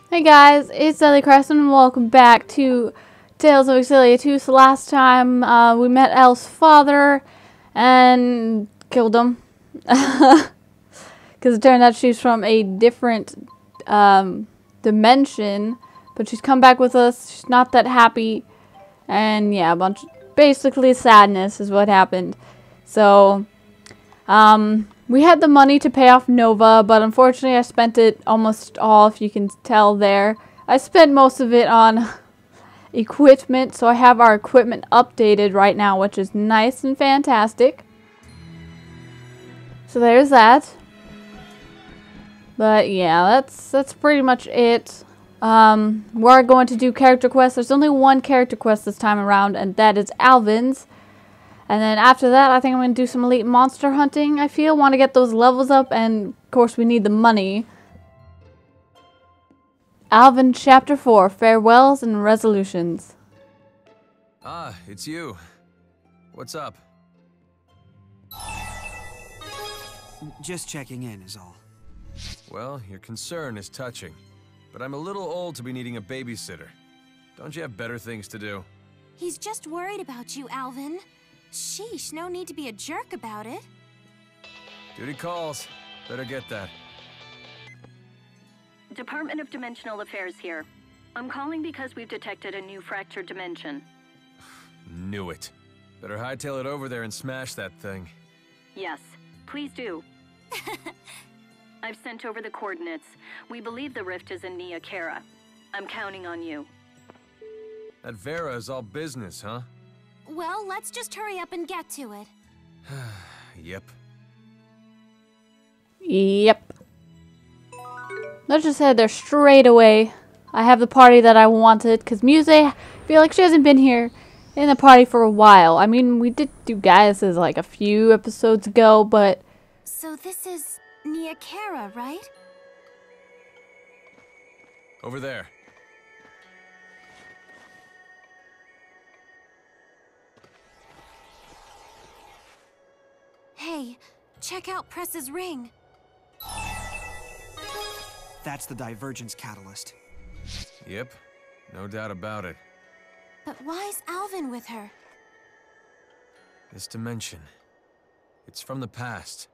Hey guys, it's Ellie Crescent and welcome back to Tales of Xillia 2. So last time we met Elle's father and killed him. Because it turned out she's from a different dimension. But she's come back with us. She's not that happy. And yeah, basically sadness is what happened. So, we had the money to pay off Nova, but unfortunately I spent it almost all, if you can tell there. I spent most of it on equipment, so I have our equipment updated right now, which is nice and fantastic. So there's that. But yeah, that's pretty much it. We're going to do character quests. There's only one character quest this time around, and that is Alvin's. And then after that, I think I'm going to do some elite monster hunting, I feel. Want to get those levels up, and of course we need the money. Alvin Chapter 4, Farewells and Resolutions. Ah, it's you. What's up? Just checking in is all. Well, your concern is touching, but I'm a little old to be needing a babysitter. Don't you have better things to do? He's just worried about you, Alvin. Sheesh, no need to be a jerk about it. Duty calls. Better get that. Department of Dimensional Affairs here. I'm calling because we've detected a new fractured dimension. Knew it. Better hightail it over there and smash that thing. Yes, please do. I've sent over the coordinates. We believe the rift is in Nia Kara. I'm counting on you. That Vera is all business, huh? Well, let's just hurry up and get to it. Yep. Yep. Let's just head there straight away. I have the party that I wanted, because Muse, I feel like she hasn't been here in the party for a while. I mean, we did do Gaius's like a few episodes ago, but... So this is Nia Kara, right? Over there. Hey, check out Press's ring. That's the divergence catalyst. Yep. No doubt about it. But why's Alvin with her? This dimension. It's from the past.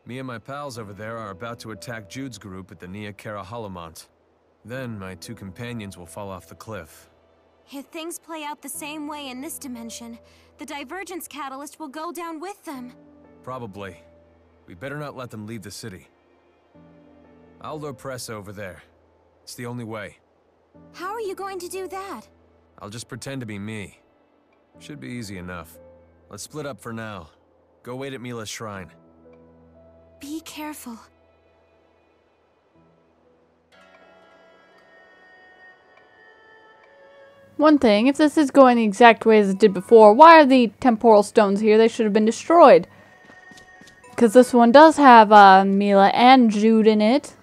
Me and my pals over there are about to attack Jude's group at the Nia Kara Holomont. Then my two companions will fall off the cliff. If things play out the same way in this dimension, the divergence catalyst will go down with them. Probably. We better not let them leave the city. I'll lure Press over there. It's the only way. How are you going to do that? I'll just pretend to be me. Should be easy enough. Let's split up for now. Go wait at Mila's shrine. Be careful. One thing, if this is going the exact way as it did before, why are the temporal stones here? They should have been destroyed. Because this one does have Mila and Jude in it.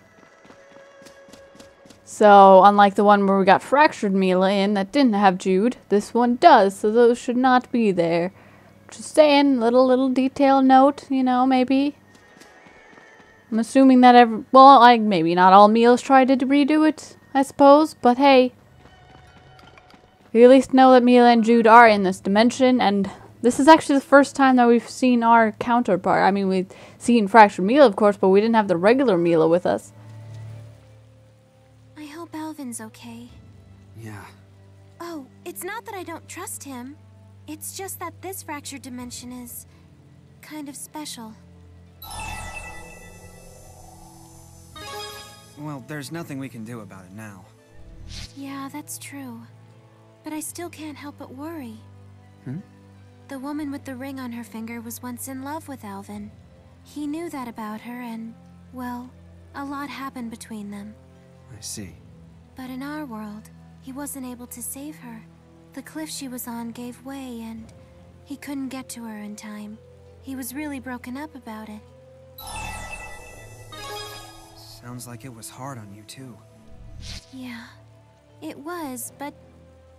So, unlike the one where we got fractured Mila in that didn't have Jude, this one does, so those should not be there. Just saying, little detail note, you know, maybe. I'm assuming that maybe not all Milas tried to redo it, I suppose, but hey. We at least know that Mila and Jude are in this dimension, and this is actually the first time that we've seen our counterpart. I mean, we've seen fractured Mila, of course, but we didn't have the regular Mila with us. I hope Alvin's okay. Yeah. Oh, it's not that I don't trust him. It's just that this fractured dimension is kind of special. Well, there's nothing we can do about it now. Yeah, that's true. But I still can't help but worry. Hmm? The woman with the ring on her finger was once in love with Alvin. He knew that about her and, well, a lot happened between them. I see. But in our world, he wasn't able to save her. The cliff she was on gave way and he couldn't get to her in time. He was really broken up about it. Sounds like it was hard on you too. Yeah, it was, but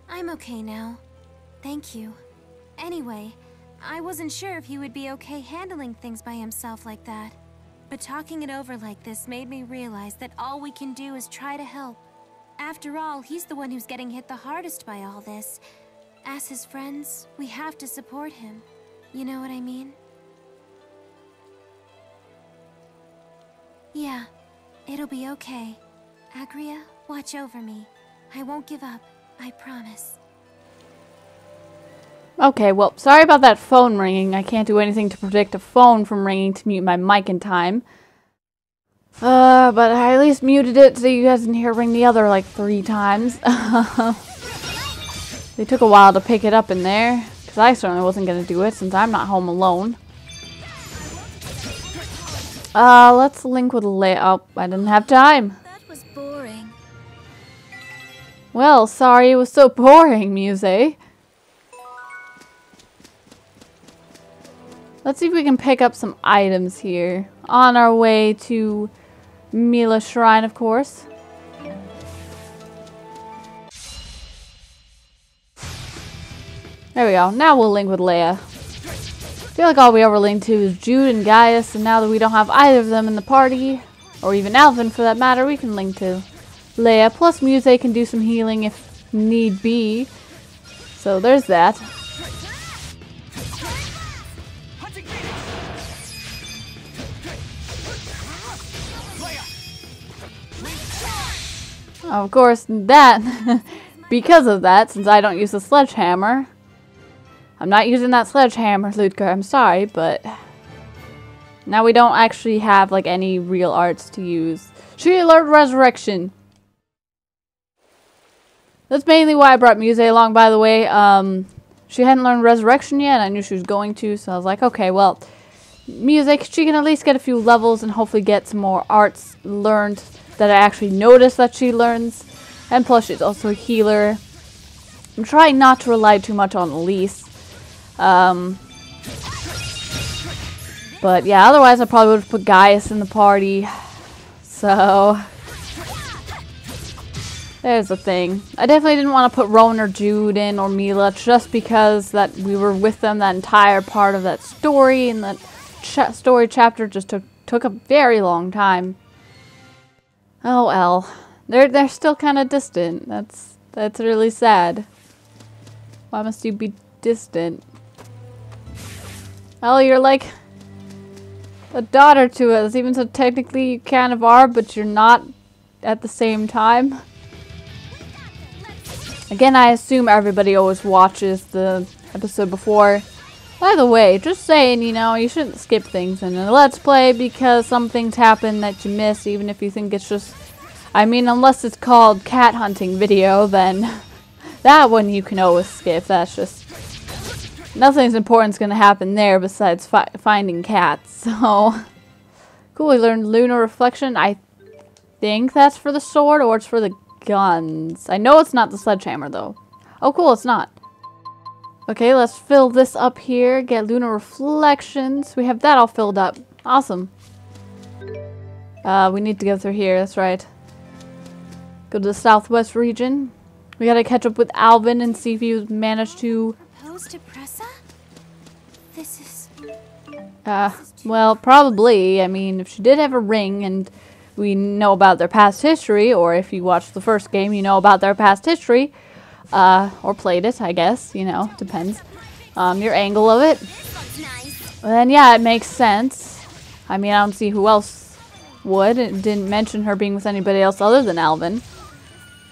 I'm okay now. Thank you. Anyway, I wasn't sure if he would be okay handling things by himself like that. But talking it over like this made me realize that all we can do is try to help. After all, he's the one who's getting hit the hardest by all this. As his friends, we have to support him. You know what I mean? Yeah, it'll be okay. Agria, watch over me. I won't give up, I promise. Okay, well, sorry about that phone ringing. I can't do anything to predict a phone from ringing to mute my mic in time. But I at least muted it so you guys didn't hear it ring the other like 3 times. They took a while to pick it up in there, because I certainly wasn't going to do it since I'm not home alone. Let's link with Leia. Oh, I didn't have time. That was boring. Well, sorry it was so boring, Muse. Let's see if we can pick up some items here. On our way to Mila Shrine, of course. There we go. Now we'll link with Leia. I feel like all we ever linked to is Jude and Gaius, and now that we don't have either of them in the party, or even Alvin for that matter, we can link to Leia. Plus Muse can do some healing if need be. So there's that. Of course, that, because of that, since I don't use the sledgehammer, I'm not using that sledgehammer, Ludger, I'm sorry, but now we don't actually have, like, any real arts to use. She learned Resurrection. That's mainly why I brought Muse along, by the way. She hadn't learned Resurrection yet, and I knew she was going to, so I was like, okay, well, Muse, she can at least get a few levels and hopefully get some more arts learned that I actually notice that she learns. And plus, she's also a healer. I'm trying not to rely too much on Elise. But yeah, otherwise I probably would have put Gaius in the party. So there's the thing. I definitely didn't want to put Rowan or Jude in or Mila just because that we were with them that entire part of that story, and that story chapter just took a very long time. Oh well. They're still kind of distant. That's really sad. Why must you be distant? Oh, you're like a daughter to us, even so technically you kind of are, but you're not at the same time. Again, I assume everybody always watches the episode before. By the way, just saying, you know, you shouldn't skip things in a Let's Play because some things happen that you miss, even if you think it's just... I mean, unless it's called cat hunting video, then that one you can always skip. That's just... nothing's important's gonna happen there besides finding cats, so... Cool, we learned Lunar Reflection. I think that's for the sword, or it's for the guns. I know it's not the sledgehammer, though. Oh, cool, it's not. Okay, let's fill this up here. Get Lunar Reflections. We have that all filled up. Awesome. We need to go through here, that's right. Go to the southwest region. We gotta catch up with Alvin and see if he managed to... Propose to Pressa? This is... well, probably. I mean, if she did have a ring and we know about their past history, or if you watched the first game, you know about their past history, or played it, I guess, you know, depends. Your angle of it. Then yeah, it makes sense. I mean, I don't see who else would. It didn't mention her being with anybody else other than Alvin.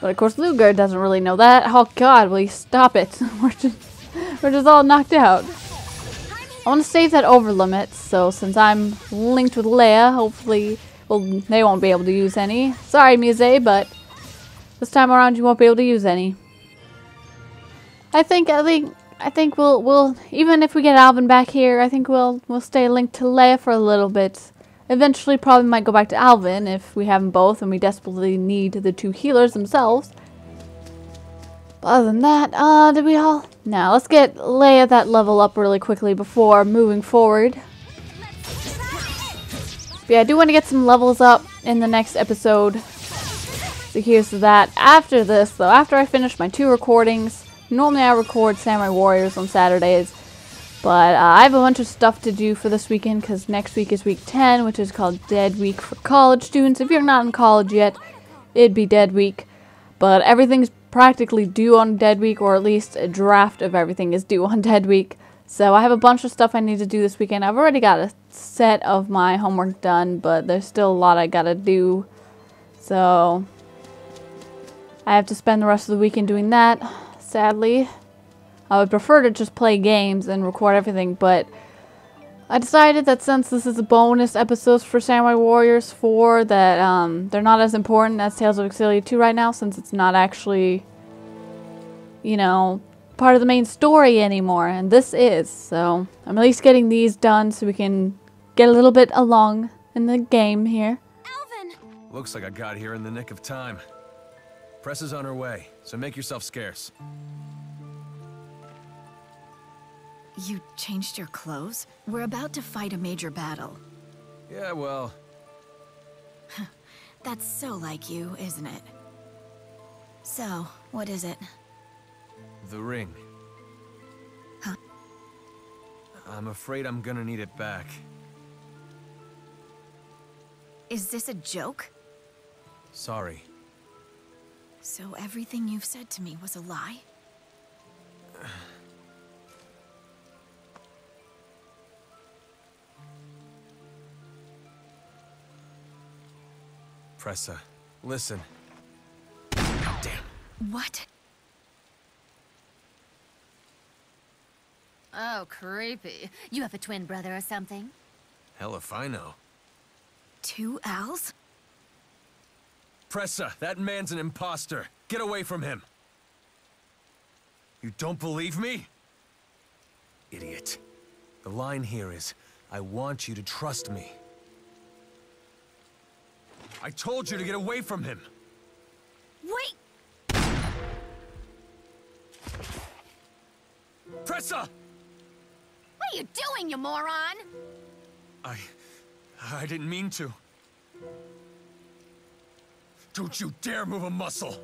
But of course, Ludger doesn't really know that. Oh God, will you stop it? We're just all knocked out. I want to save that over limit, so since I'm linked with Leia, hopefully, well, they won't be able to use any. Sorry, Muse, but this time around you won't be able to use any. I think we'll even if we get Alvin back here, I think we'll stay linked to Leia for a little bit. Eventually, probably might go back to Alvin if we have them both and we desperately need the 2 healers themselves. But other than that, did we all? Now, let's get Leia that level up really quickly before moving forward. But yeah, I do want to get some levels up in the next episode. So here's that. After this, though, after I finish my 2 recordings, normally I record Samurai Warriors on Saturdays. But I have a bunch of stuff to do for this weekend because next week is week 10, which is called Dead Week for college students. If you're not in college yet, it'd be Dead Week. But everything's practically due on Dead Week, or at least a draft of everything is due on Dead Week. So I have a bunch of stuff I need to do this weekend. I've already got a set of my homework done, but there's still a lot I gotta do. So I have to spend the rest of the weekend doing that, sadly. I would prefer to just play games and record everything, but I decided that since this is a bonus episodes for Samurai Warriors 4, that they're not as important as Tales of Xillia 2 right now, since it's not actually, you know, part of the main story anymore, and this is. So I'm at least getting these done so we can get a little bit along in the game here. Alvin! Looks like I got here in the nick of time. Press is on her way, so make yourself scarce. You changed your clothes? We're about to fight a major battle. Yeah, well... That's so like you, isn't it? So, what is it? The ring. Huh? I'm afraid I'm gonna need it back. Is this a joke? Sorry. So everything you've said to me was a lie? Pressa, listen. Damn. What? Oh, creepy. You have a twin brother or something? Hell if I know. 2 Als? Pressa, that man's an imposter. Get away from him. You don't believe me? Idiot. The line here is, I want you to trust me. I told you to get away from him. Wait! Pressa! What are you doing, you moron? I didn't mean to. Don't you dare move a muscle!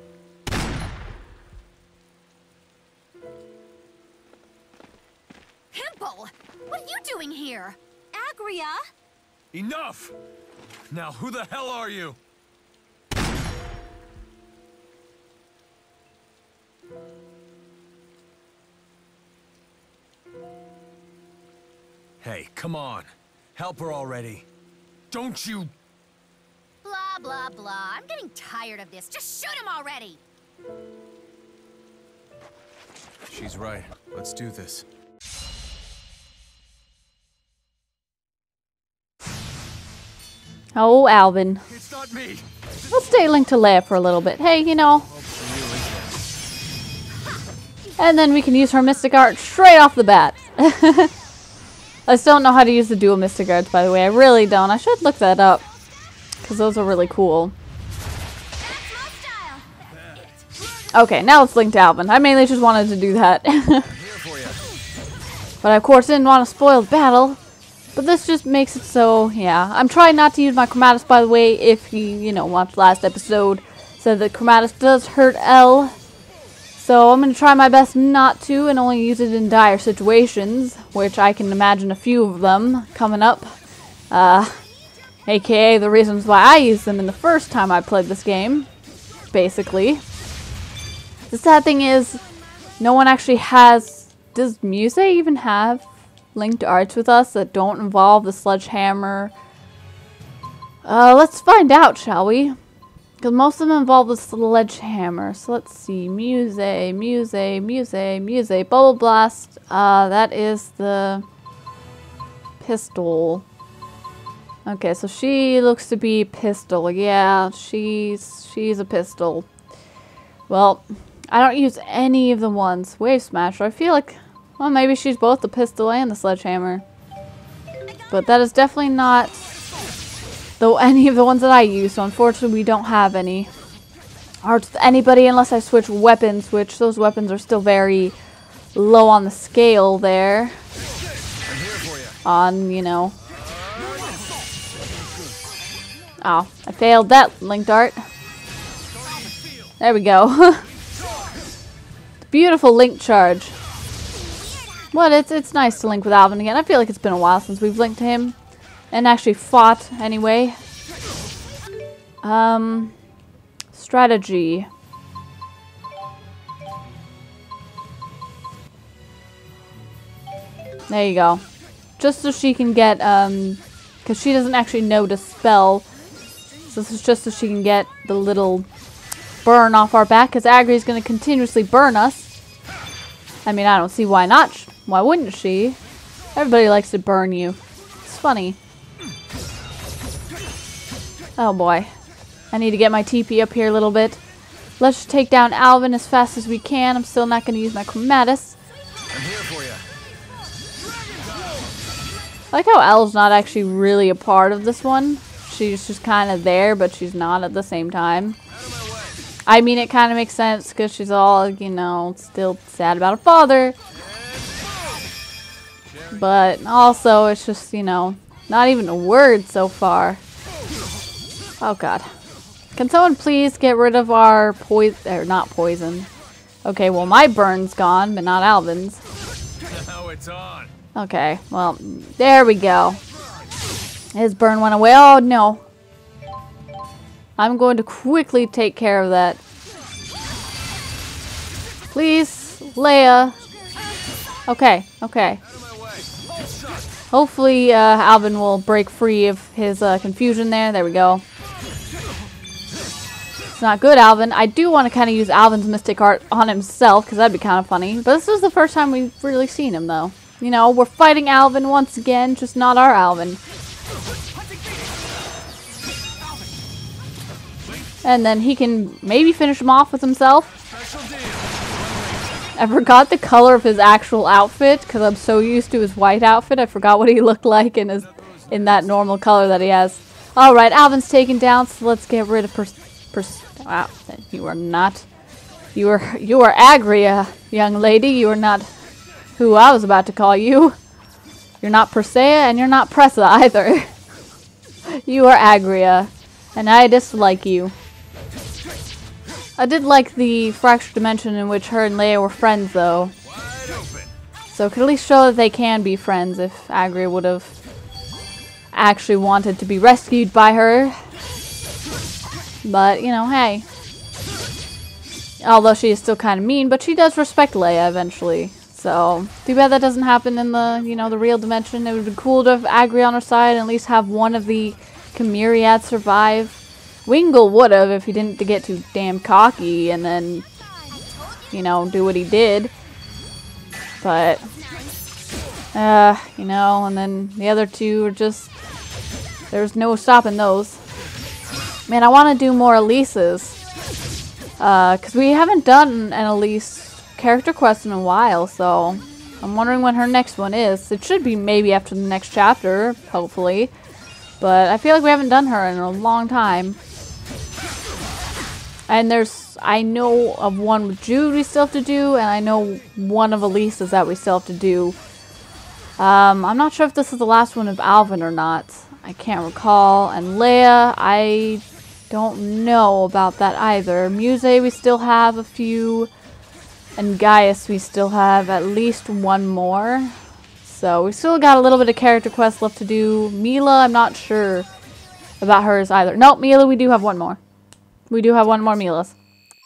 Pimple! What are you doing here? Agria? Enough! Now who the hell are you? Hey, come on. Help her already. Don't you... Blah, blah, blah. I'm getting tired of this. Just shoot him already! She's right. Let's do this. Oh, Alvin. It's not me! Let's stay linked to Leia for a little bit. Hey, you know. And then we can use her Mystic Art straight off the bat. I still don't know how to use the dual Mystic Arts, by the way. I really don't. I should look that up, because those are really cool. Okay, now let's link to Alvin. I mainly just wanted to do that. But I, of course, didn't want to spoil the battle. But this just makes it so, yeah. I'm trying not to use my Chromatus, by the way, if you know, watched last episode. Said that Chromatus does hurt L. So I'm going to try my best not to and only use it in dire situations, which I can imagine a few of them coming up. AKA the reasons why I used them in the first time I played this game, basically. The sad thing is, no one actually has... Does Muse even have linked arts with us that don't involve the sledgehammer? Let's find out, shall we? Because most of them involve the sledgehammer. So let's see. Muse. Bubble Blast. That is the pistol. Okay, so she looks to be pistol. Yeah, she's a pistol. Well, I don't use any of the ones. Wave Smasher. I feel like, well, maybe she's both the pistol and the sledgehammer. But that is definitely not any of the ones that I use, so unfortunately we don't have any arts with anybody unless I switch weapons, which those weapons are still very low on the scale there. On, you know. Oh, I failed that linked art. There we go. Beautiful link charge. Well, it's nice to link with Alvin again. I feel like it's been a while since we've linked to him. And actually fought, anyway. Strategy. There you go. Just so she can get, because she doesn't actually know to spell. So this is just so she can get the little burn off our back, because Agri is going to continuously burn us. I mean, I don't see why not. Why wouldn't she? Everybody likes to burn you. It's funny. Oh boy. I need to get my TP up here a little bit. Let's just take down Alvin as fast as we can. I'm still not going to use my Chromatus. I'm here for you. I like how Elle's not actually really a part of this one. She's just kind of there, but she's not at the same time. I mean, it kind of makes sense because she's all, you know, still sad about her father. But also, it's just, you know, not even a word so far. Oh, God. Can someone please get rid of our poison, or not poison. Okay, well, my burn's gone, but not Alvin's. Now it's on. Okay, well, there we go. His burn went away. Oh, no. I'm going to quickly take care of that. Please, Leia. Okay, okay. Hopefully, Alvin will break free of his confusion there. There we go. It's not good, Alvin. I do want to kind of use Alvin's Mystic Art on himself, because that'd be kind of funny. But this is the first time we've really seen him, though. You know, we're fighting Alvin once again, just not our Alvin. And then he can maybe finish him off with himself. I forgot the color of his actual outfit, because I'm so used to his white outfit. I forgot what he looked like in that normal color that he has. Alright, Alvin's taken down, so let's get rid of wow, you are not. You are Agria, young lady. You are not who I was about to call you. You're not Persea, and you're not Pressa either. You are Agria, and I dislike you. I did like the fractured dimension in which her and Leia were friends, though. So it could at least show that they can be friends if Agria would have actually wanted to be rescued by her. But, you know, hey. Although she is still kind of mean, but she does respect Leia eventually. So, too bad that doesn't happen in the, you know, the real dimension. It would be cool to have Agri on her side and at least have one of the Chimeriads survive. Wingle would have if he didn't get too damn cocky and then, you know, do what he did. But, you know, and then the other two are just, there's no stopping those. Man, I want to do more Elise's. Because we haven't done an Elise character quest in a while, so I'm wondering when her next one is. It should be maybe after the next chapter, hopefully. But I feel like we haven't done her in a long time. And I know of one with Jude we still have to do, and I know one of Elise's that we still have to do. I'm not sure if this is the last one of Alvin or not. I can't recall. And Leia, I don't know about that either. Muse, we still have a few. And Gaius, we still have at least one more. So we still got a little bit of character quest left to do. Mila, I'm not sure about hers either. Nope, Mila, we do have one more. We do have one more Mila's.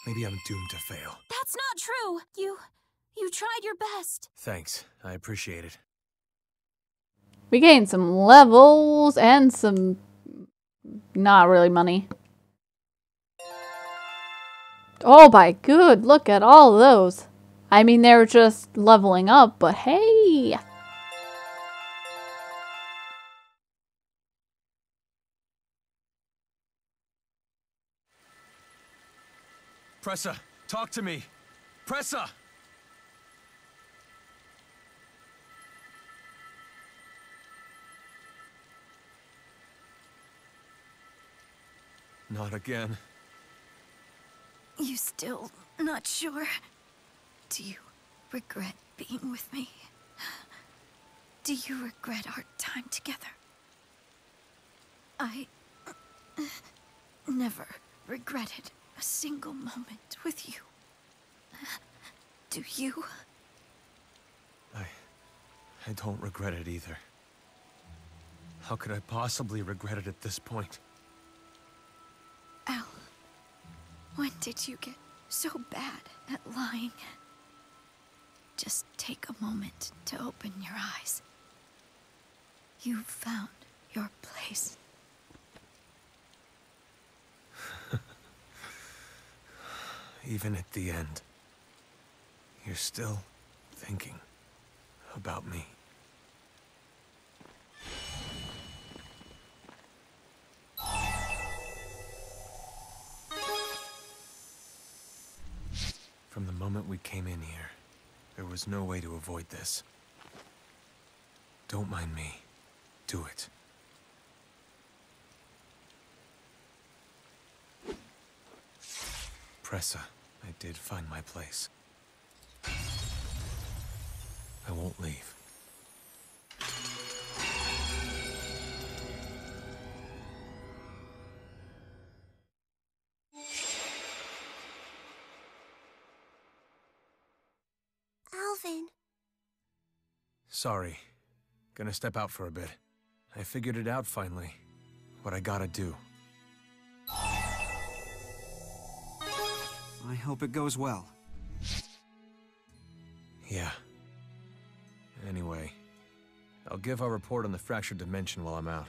Maybe I'm doomed to fail. That's not true. You tried your best. Thanks. I appreciate it. We gained some levels and some not really money. Oh my good, look at all those. I mean, they were just leveling up, but hey. Pressa, talk to me. Pressa! Not again. You still not sure? Do you regret being with me? Do you regret our time together? I never regretted a single moment with you. Do you? I don't regret it either. How could I possibly regret it at this point? Al, when did you get so bad at lying? just take a moment to open your eyes. You found your place. Even at the end, you're still thinking about me. From the moment we came in here, there was no way to avoid this. Don't mind me. Do it. Pressa, I did find my place. I won't leave. Alvin. Sorry. Gonna step out for a bit. I figured it out finally. What I gotta do. I hope it goes well. Yeah. Anyway, I'll give our report on the fractured dimension while I'm out.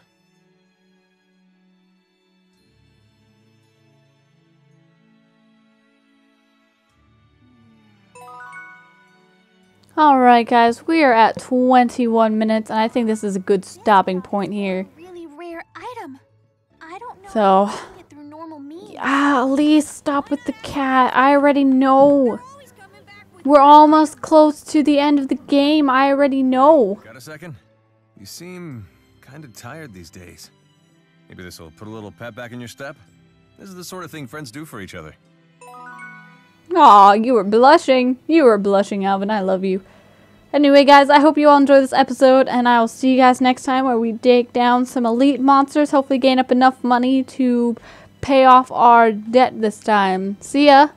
Alright guys, we are at 21 minutes and I think this is a good stopping point here. Really rare item. I don't know So, how to get through normal means. at least stop with the cat. I already know. We're almost close to the end of the game. I already know. Got a second? You seem kind of tired these days. Maybe this will put a little pep back in your step? This is the sort of thing friends do for each other. Aw, you were blushing. You were blushing, Alvin. I love you. Anyway, guys, I hope you all enjoyed this episode, and I will see you guys next time where we dig down some elite monsters, hopefully gain up enough money to pay off our debt this time. See ya!